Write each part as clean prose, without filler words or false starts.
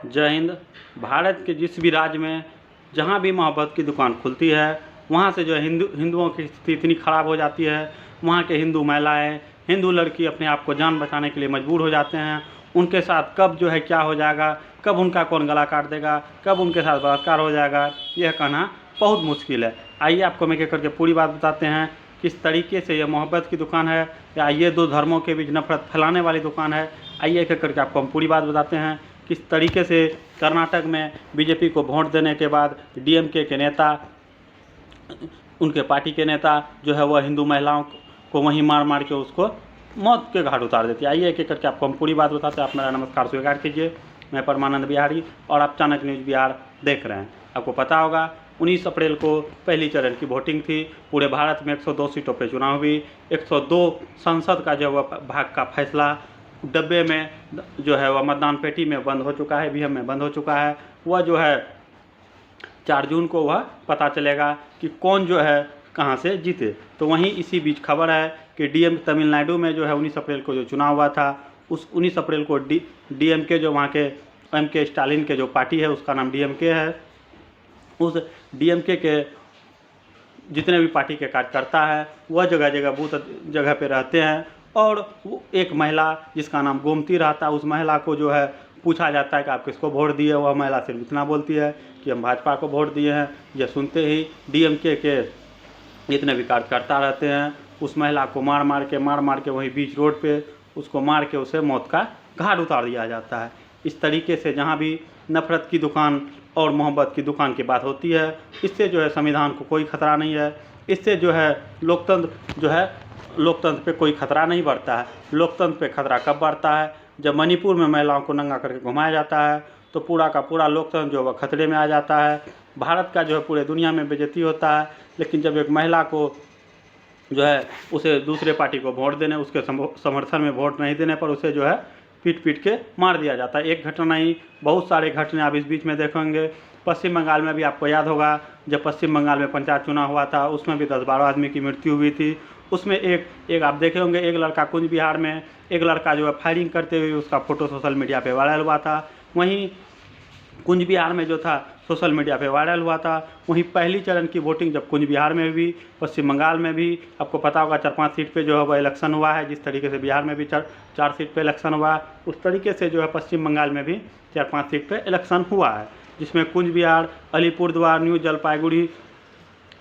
जय हिंद। भारत के जिस भी राज्य में जहाँ भी मोहब्बत की दुकान खुलती है वहाँ से जो है हिंदुओं की स्थिति इतनी ख़राब हो जाती है। वहाँ के हिंदू महिलाएं, हिंदू लड़की अपने आप को जान बचाने के लिए मजबूर हो जाते हैं। उनके साथ कब जो है क्या हो जाएगा, कब उनका कौन गला काट देगा, कब उनके साथ बलात्कार हो जाएगा, यह कहना बहुत मुश्किल है। आइए आपको मैं करके पूरी बात बताते हैं किस तरीके से यह मोहब्बत की दुकान है या ये दो धर्मों के बीच नफरत फैलाने वाली दुकान है। आइए एक करके आपको हम पूरी बात बताते हैं किस तरीके से कर्नाटक में बीजेपी को वोट देने के बाद डीएमके के नेता, उनके पार्टी के नेता जो है वह हिंदू महिलाओं को वहीं मार मार के उसको मौत के घाट उतार देती है। आइए एक एक करके आपको हम पूरी बात बताते हैं। आप मेरा नमस्कार स्वीकार कीजिए। मैं परमानंद बिहारी और आप चाणक्य न्यूज़ बिहार देख रहे हैं। आपको पता होगा 19 अप्रैल को पहली चरण की वोटिंग थी। पूरे भारत में 102 सीटों पर चुनाव हुई। 102 संसद का जो वह भाग का फैसला डब्बे में जो है वह मतदान पेटी में बंद हो चुका है, ईवीएम में बंद हो चुका है। वह जो है 4 जून को वह पता चलेगा कि कौन जो है कहाँ से जीते। तो वहीं इसी बीच खबर है कि तमिलनाडु में जो है 19 अप्रैल को जो चुनाव हुआ था, उस 19 अप्रैल को डीएमके जो वहाँ के एमके स्टालिन के जो पार्टी है उसका नाम डीएमके है। उस डीएमके के जितने भी पार्टी के कार्यकर्ता है वह जगह जगह बूथ जगह पे रहते हैं और वो एक महिला जिसका नाम गोमती रहता है, उस महिला को जो है पूछा जाता है कि आप किसको वोट दिए। वह महिला सिर्फ इतना बोलती है कि हम भाजपा को वोट दिए हैं। यह सुनते ही डीएमके के जितने भी कार्यकर्ता रहते हैं उस महिला को मार मार के वहीं बीच रोड पे उसको मार के उसे मौत का घाट उतार दिया जाता है। इस तरीके से जहाँ भी नफ़रत की दुकान और मोहब्बत की दुकान की बात होती है, इससे जो है संविधान को कोई खतरा नहीं है। इससे जो है लोकतंत्र पे कोई खतरा नहीं बढ़ता है। लोकतंत्र पे खतरा कब बढ़ता है, जब मणिपुर में महिलाओं को नंगा करके घुमाया जाता है तो पूरा का पूरा लोकतंत्र जो है खतरे में आ जाता है। भारत का जो है पूरे दुनिया में बेइज्जती होता है। लेकिन जब एक महिला को जो है उसे दूसरे पार्टी को वोट देने, उसके समर्थन में वोट नहीं देने पर उसे जो है पीट के मार दिया जाता है। एक घटना नहीं, बहुत सारे घटने आप इस बीच में देखेंगे। पश्चिम बंगाल में भी आपको याद होगा जब पश्चिम बंगाल में पंचायत चुनाव हुआ था, उसमें भी 10-12 आदमी की मृत्यु हुई थी। उसमें एक आप देखे होंगे, एक लड़का कुंज बिहार में एक लड़का जो है फायरिंग करते हुए उसका फ़ोटो सोशल मीडिया पे वायरल हुआ था। वहीं कुंज बिहार में जो था सोशल मीडिया पे वायरल हुआ था। वहीं पहली चरण की वोटिंग जब कुंज बिहार में भी, पश्चिम बंगाल में भी आपको पता होगा 4-5 सीट पे जो है वह इलेक्शन हुआ है। जिस तरीके से बिहार में भी 4 सीट पे इलेक्शन हुआ, उस तरीके से जो है पश्चिम बंगाल में भी 4-5 सीट पे इलेक्शन हुआ है, जिसमें कुंज बिहार, अलीपुरद्वार, न्यू जलपाईगुड़ी,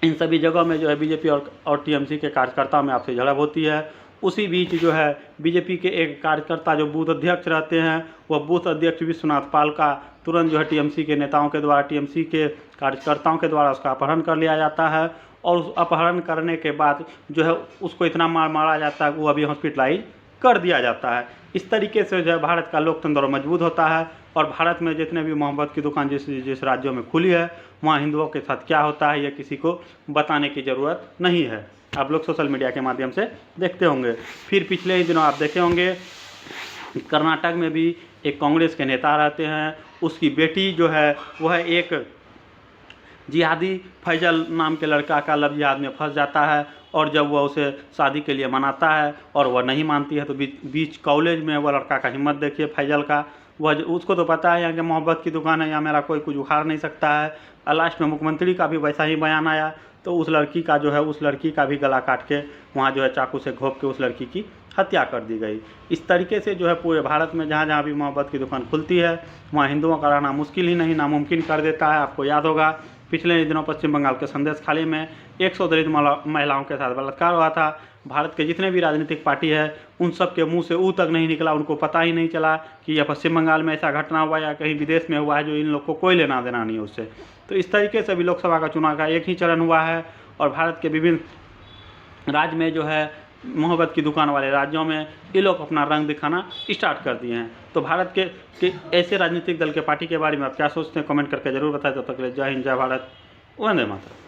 इन सभी जगहों में जो है बीजेपी और टीएमसी के कार्यकर्ताओं में आपसे झड़प होती है। उसी बीच जो है बीजेपी के एक कार्यकर्ता जो बूथ अध्यक्ष रहते हैं, वह बूथ अध्यक्ष विश्वनाथ पाल का तुरंत जो है टीएमसी के नेताओं के द्वारा, टीएमसी के कार्यकर्ताओं के द्वारा उसका अपहरण कर लिया जाता है। और उस अपहरण करने के बाद जो है उसको इतना मारा जाता है कि वो अभी हॉस्पिटलाइज कर दिया जाता है। इस तरीके से जो है भारत का लोकतंत्र मजबूत होता है। और भारत में जितने भी मोहब्बत की दुकान जिस राज्यों में खुली है वहाँ हिंदुओं के साथ क्या होता है यह किसी को बताने की ज़रूरत नहीं है। आप लोग सोशल मीडिया के माध्यम से देखते होंगे। फिर पिछले ही दिनों आप देखे होंगे कर्नाटक में भी एक कांग्रेस के नेता रहते हैं, उसकी बेटी जो है वह एक जिहादी फैजल नाम के लड़का का लव जिहाद में फंस जाता है। और जब वह उसे शादी के लिए मनाता है और वह नहीं मानती है तो बीच कॉलेज में वह लड़का का हिम्मत देखिए फैजल का। वह उसको तो पता है यहाँ के मोहब्बत की दुकान है, यहाँ मेरा कोई कुछ उखाड़ नहीं सकता है। लास्ट में मुख्यमंत्री का भी वैसा ही बयान आया तो उस लड़की का भी गला काट के वहाँ जो है चाकू से घोंप के उस लड़की की हत्या कर दी गई। इस तरीके से जो है पूरे भारत में जहाँ जहाँ भी मोहब्बत की दुकान खुलती है वहाँ हिंदुओं का रहना मुश्किल ही नहीं नामुमकिन कर देता है। आपको याद होगा पिछले दिनों पश्चिम बंगाल के संदेशखाली में 100 दलित महिलाओं के साथ बलात्कार हुआ था। भारत के जितने भी राजनीतिक पार्टी है उन सब के मुंह से ऊ तक नहीं निकला, उनको पता ही नहीं चला कि यह पश्चिम बंगाल में ऐसा घटना हुआ या कहीं विदेश में हुआ है जो इन लोग को कोई लेना देना नहीं है उससे। तो इस तरीके से भी लोकसभा का चुनाव का एक ही चरण हुआ है और भारत के विभिन्न राज्य में जो है मोहब्बत की दुकान वाले राज्यों में ये लोग अपना रंग दिखाना स्टार्ट कर दिए हैं। तो भारत के ऐसे राजनीतिक दल के पार्टी के बारे में आप क्या सोचते हैं, कमेंट करके जरूर बताएं। तब तक के लिए जय हिंद, जय भारत, वंदे मातरम।